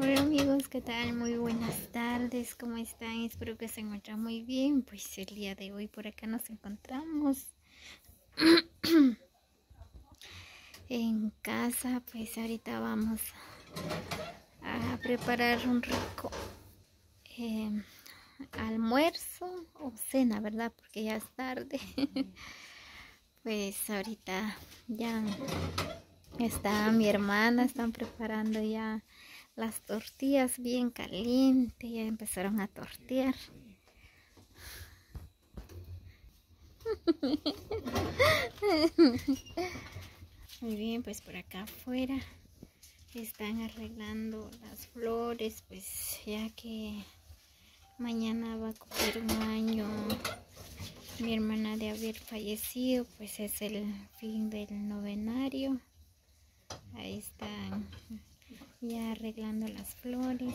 Hola amigos, ¿qué tal? Muy buenas tardes, ¿cómo están? Espero que se encuentren muy bien. Pues el día de hoy por acá nos encontramos en casa. Pues ahorita vamos a preparar un rico almuerzo o cena, ¿verdad? Porque ya es tarde. Pues ahorita ya está mi hermana, están preparando ya las tortillas bien calientes, ya empezaron a tortear. Muy bien, pues por acá afuera están arreglando las flores, pues ya que mañana va a cumplir un año mi hermana de haber fallecido, pues es el fin del novenario. Ahí están ya arreglando las flores.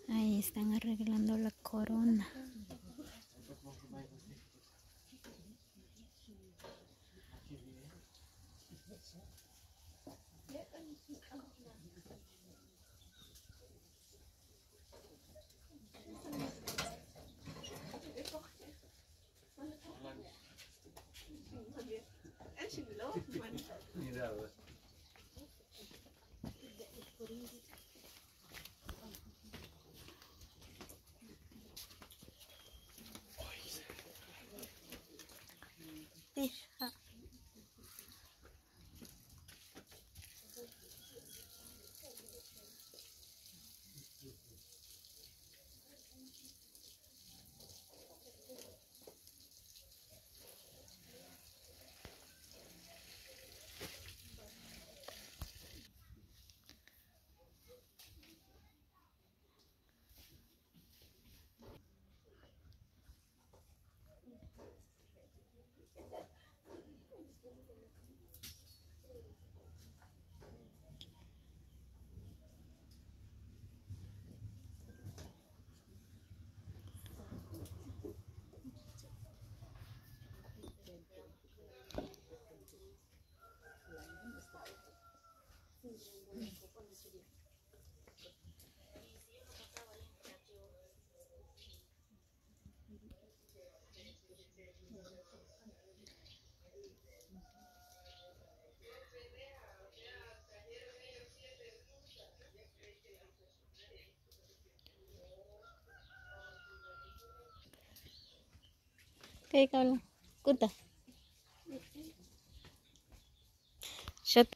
Ahí están arreglando la corona. ¿Qué habla? Kuta. Shut.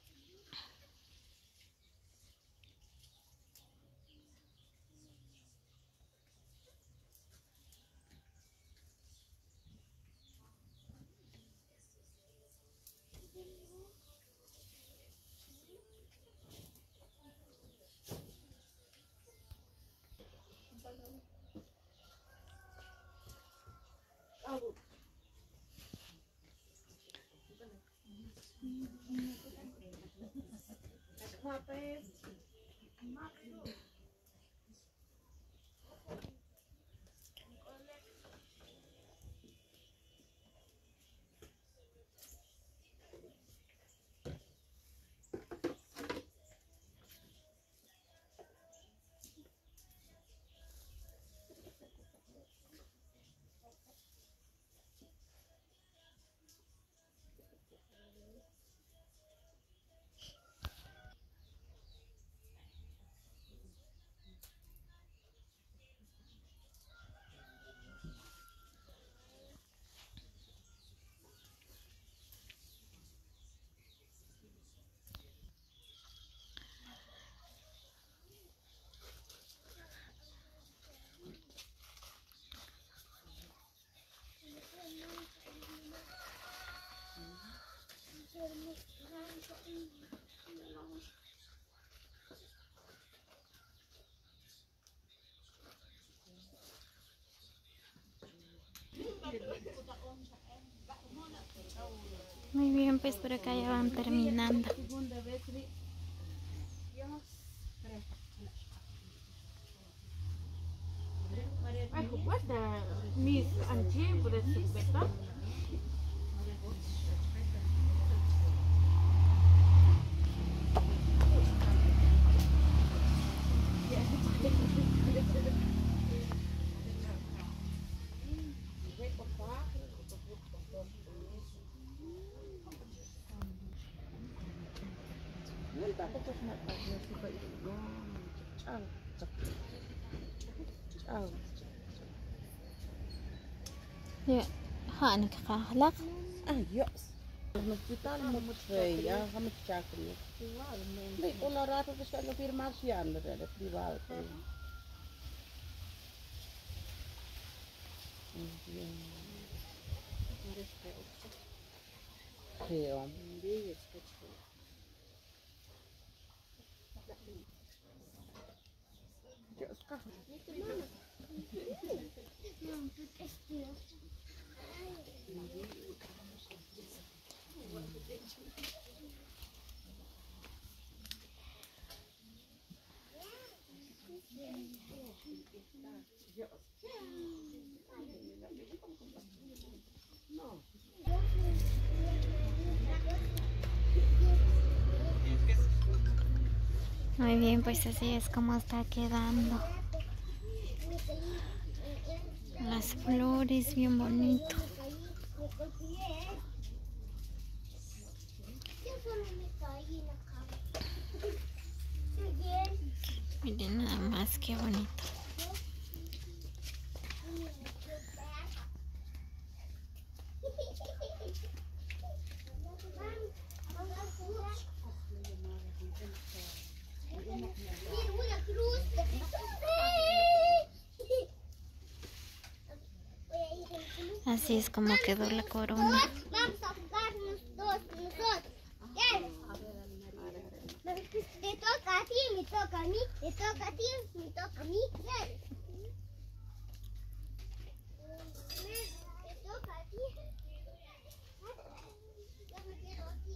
Muy bien, pues por acá ya van terminando. Ya, ها نكخلق. Yes. Hospital moet twee, ja, gaan met chakri. Nee, Colorado is wel weer Marciano, de private. Ja. Muy bien, pues así es como está quedando. Las flores bien bonito. Miren nada más qué bonito. Así es como quedó la corona. Vamos a jugar nosotros. Te toca a ti, me toca a mí, te toca a ti, me toca a mí. Te toca a ti. Yo me quedo aquí.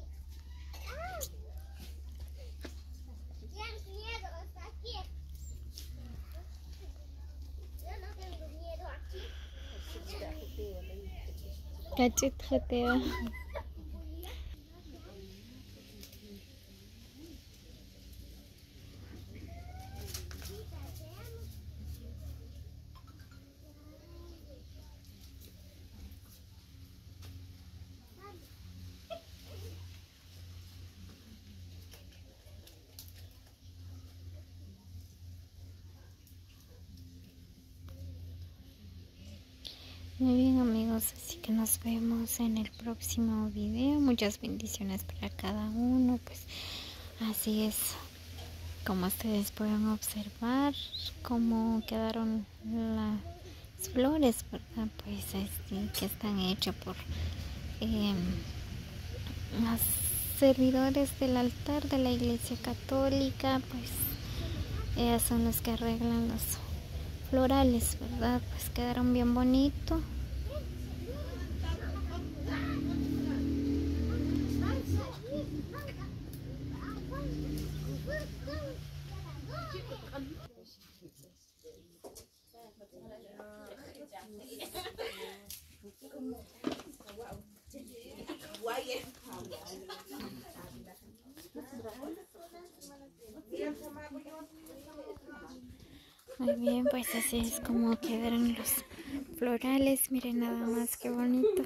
Tienes miedo hasta aquí. Yo no tengo miedo aquí. Cachit jatea. Muy bien, amigos, así que nos vemos en el próximo video. Muchas bendiciones para cada uno. Pues así es como ustedes pueden observar cómo quedaron las flores, ¿verdad? Pues que están hechas por los servidores del altar de la Iglesia Católica. Pues ellas son los que arreglan los florales, ¿verdad? Pues quedaron bien bonitos. Muy bien, pues así es como quedaron los florales. Miren nada más que bonito.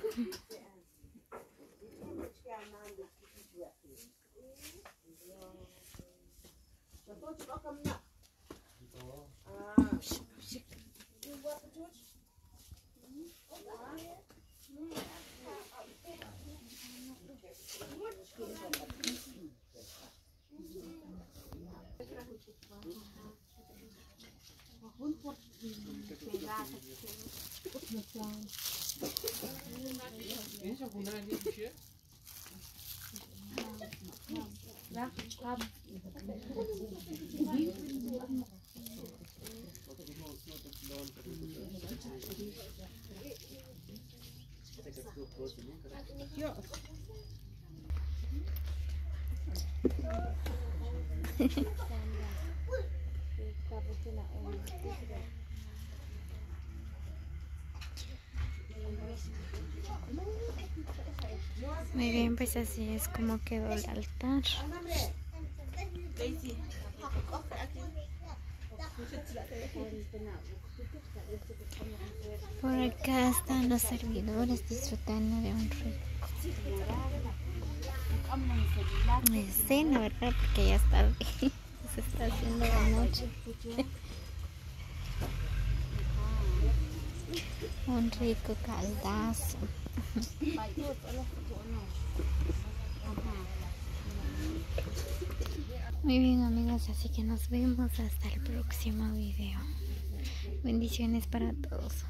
Dios. Muy bien, pues así es como quedó el altar. Por acá están los servidores disfrutando de un rico cena, ¿verdad? Porque ya es tarde, se está haciendo la noche. Un rico caldazo. Muy bien, amigas, así que nos vemos hasta el próximo video. Bendiciones para todos.